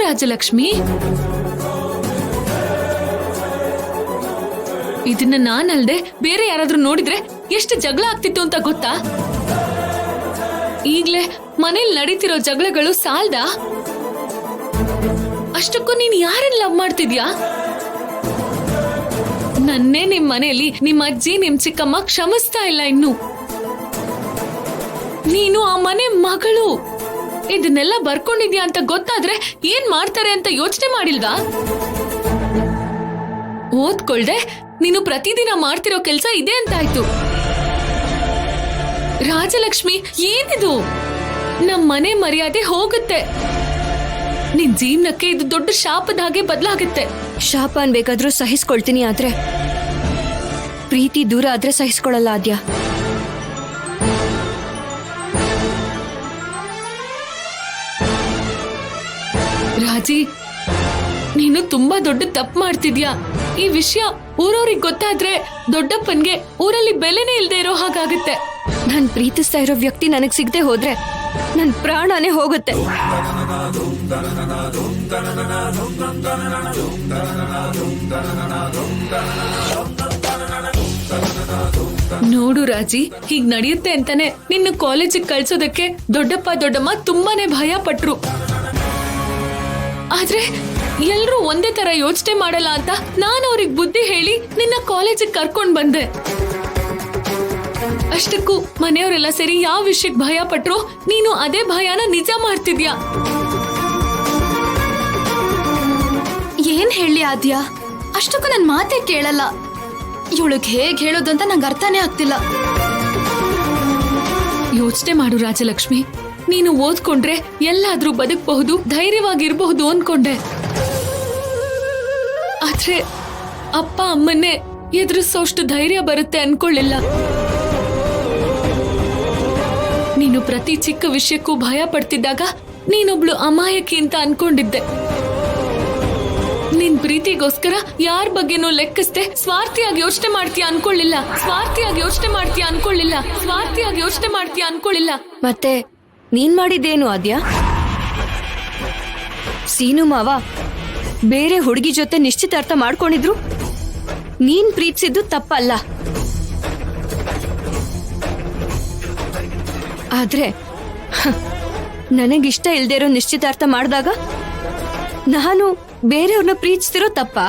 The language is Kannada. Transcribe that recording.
ರಾಜಲಕ್ಷ್ಮಿ? ಇದನ್ನ ನಾನಲ್ದೆ ಬೇರೆ ಯಾರಾದ್ರೂ ನೋಡಿದ್ರೆ ಎಷ್ಟು ಜಗಳ ಆಗ್ತಿತ್ತು ಅಂತ ಗೊತ್ತಾ? ಈಗ್ಲೇ ಮನೇಲಿ ನಡೀತಿರೋ ಜಗಳಗಳು ಸಾಲ್ದಾ? ಅಷ್ಟಕ್ಕೂ ನೀನ್ ಯಾರನ್ನ ಲವ್ ಮಾಡ್ತಿದ್ಯಾ? ನನ್ನೇ ನಿಮ್ ಮನೆಯಲ್ಲಿ ನಿಮ್ ಅಜ್ಜಿ ನಿಮ್ ಚಿಕ್ಕಮ್ಮ ಕ್ಷಮಿಸ್ತಾ ಇಲ್ಲ ಇನ್ನು. ನೀನು ಆ ಮನೆ ಮಗಳು. ಇದನ್ನೆಲ್ಲ ಬರ್ಕೊಂಡಿದ್ಯಾ ಅಂತ ಗೊತ್ತಾದ್ರೆ ಏನ್ ಮಾಡ್ತಾರೆ ಅಂತ ಯೋಚನೆ ಮಾಡಿಲ್ವಾ? ಓದ್ಕೊಳ್ದೆ ನೀನು ಪ್ರತಿದಿನ ಮಾಡ್ತಿರೋ ಕೆಲ್ಸ ಇದೆ ಅಂತಾಯ್ತು. ರಾಜಲಕ್ಷ್ಮಿ, ಏನಿದು? ನಮ್ ಮನೆ ಮರ್ಯಾದೆ ಹೋಗುತ್ತೆ. ನಿನ್ ಜೀವನಕ್ಕೆ ಇದು ದೊಡ್ಡ ಶಾಪದ ಹಾಗೆ ಬದಲಾಗುತ್ತೆ. ಶಾಪ ಅನ್ಬೇಕಾದ್ರೂ ಸಹಿಸ್ಕೊಳ್ತೀನಿ, ಆದ್ರೆ ಪ್ರೀತಿ ದೂರ ಆದ್ರೆ ಸಹಿಸ್ಕೊಳ್ಳಲ್ಲ ಆದ್ಯ. ರಾಜಿ, ನೀನು ತುಂಬಾ ದೊಡ್ಡ ತಪ್ಪು ಮಾಡ್ತಿದ್ಯಾ. ಈ ವಿಷಯ ಊರವ್ರಿಗೆ ಗೊತ್ತಾದ್ರೆ ದೊಡ್ಡಪ್ಪನ್ಗೆ ಊರಲ್ಲಿ ಬೆಲೆನೇ ಇಲ್ದೇ ಇರೋ ಹಾಗಾಗುತ್ತೆ. ನಾನ್ ಪ್ರೀತಿಸ್ತಾ ಇರೋ ವ್ಯಕ್ತಿ ನನಗ್ ಸಿಗದೆ ಹೋದ್ರೆ ನನ್ ಪ್ರಾಣನೇ ಹೋಗುತ್ತೆ. ನೋಡು ರಾಜಿ, ಹೀಗ್ ನಡೆಯುತ್ತೆ ಅಂತಾನೆ ನಿನ್ನ ಕಾಲೇಜಿಗೆ ಕಳ್ಸೋದಕ್ಕೆ ದೊಡ್ಡಪ್ಪ ದೊಡ್ಡಮ್ಮ ತುಂಬಾನೇ ಭಯ ಪಟ್ರು. ಆದ್ರೆ ಎಲ್ರೂ ಒಂದೇ ತರ ಯೋಚನೆ ಮಾಡಲ್ಲ ಅಂತ ನಾನು ಅವ್ರಿಗೆ ಬುದ್ಧಿ ಹೇಳಿ ನಿನ್ನ ಕಾಲೇಜಿಗೆ ಕರ್ಕೊಂಡ್ ಬಂದೆ. ಅಷ್ಟಕ್ಕೂ ಮನೆಯವರೆಲ್ಲ ಸೇರಿ ಯಾವ ವಿಷಯಕ್ಕೆ ಭಯ ಪಟ್ರು, ನೀನು ಅದೇ ಭಯನ ನಿಜ ಮಾಡ್ತಿದ್ಯಾ. ಏನ್ ಹೇಳಿ ಆದ್ಯ? ಅಷ್ಟಕ್ಕೂ ನನ್ ಮಾತೇ ಕೇಳಲ್ಲ. ಇವಳಿಗೆ ಹೇಗ್ ಹೇಳೋದು ಅಂತ ನಂಗೆ ಅರ್ಥನೇ ಆಗ್ತಿಲ್ಲ. ಯೋಚನೆ ಮಾಡು ರಾಜಲಕ್ಷ್ಮಿ, ನೀನು ಓದ್ಕೊಂಡ್ರೆ ಎಲ್ಲಾದ್ರೂ ಬದುಕಬಹುದು, ಧೈರ್ಯವಾಗಿರ್ಬಹುದು ಅನ್ಕೊಂಡೆ. ಆದ್ರೆ ಅಪ್ಪ ಅಮ್ಮನ್ನೇ ಎದುರಿಸೋಷ್ಟು ಧೈರ್ಯ ಬರುತ್ತೆ ಅನ್ಕೊಳ್ಳಿಲ್ಲ. ನೀನು ಪ್ರತಿ ಚಿಕ್ಕ ವಿಷಯಕ್ಕೂ ಭಯ ಪಡ್ತಿದ್ದಾಗ ನೀನೊಬ್ಳು ಅಮಾಯಕಿ ಅಂತ ಅನ್ಕೊಂಡಿದ್ದೆ. ನಿನ್ ಪ್ರೀತಿಗೋಸ್ಕರ ಯಾರ ಬಗ್ಗೆನೂ ಲೆಕ್ಕಿಸ್ದೆ ಸ್ವಾರ್ಥಿಯಾಗಿ ಯೋಚನೆ ಮಾಡ್ತೀಯ ಅನ್ಕೊಳ್ಳಿಲ್ಲ. ಮತ್ತೆ ನೀನ್ ಮಾಡಿದ್ದೇನು ಆದ್ಯ? ಸೀನು ಮಾವ ಬೇರೆ ಹುಡುಗಿ ಜೊತೆ ನಿಶ್ಚಿತಾರ್ಥ ಮಾಡ್ಕೊಂಡಿದ್ರು. ನೀನ್ ಪ್ರೀತಿಸಿದ್ದು ತಪ್ಪಲ್ಲ. ಆದ್ರೆ ನನಗಿಷ್ಟ ಇಲ್ದೇ ಇರೋ ನಿಶ್ಚಿತಾರ್ಥ ಮಾಡಿದಾಗ ನಾನು ಬೇರೆಯವ್ರನ್ನ ಪ್ರೀತಿಸ್ತಿರೋ ತಪ್ಪಾ?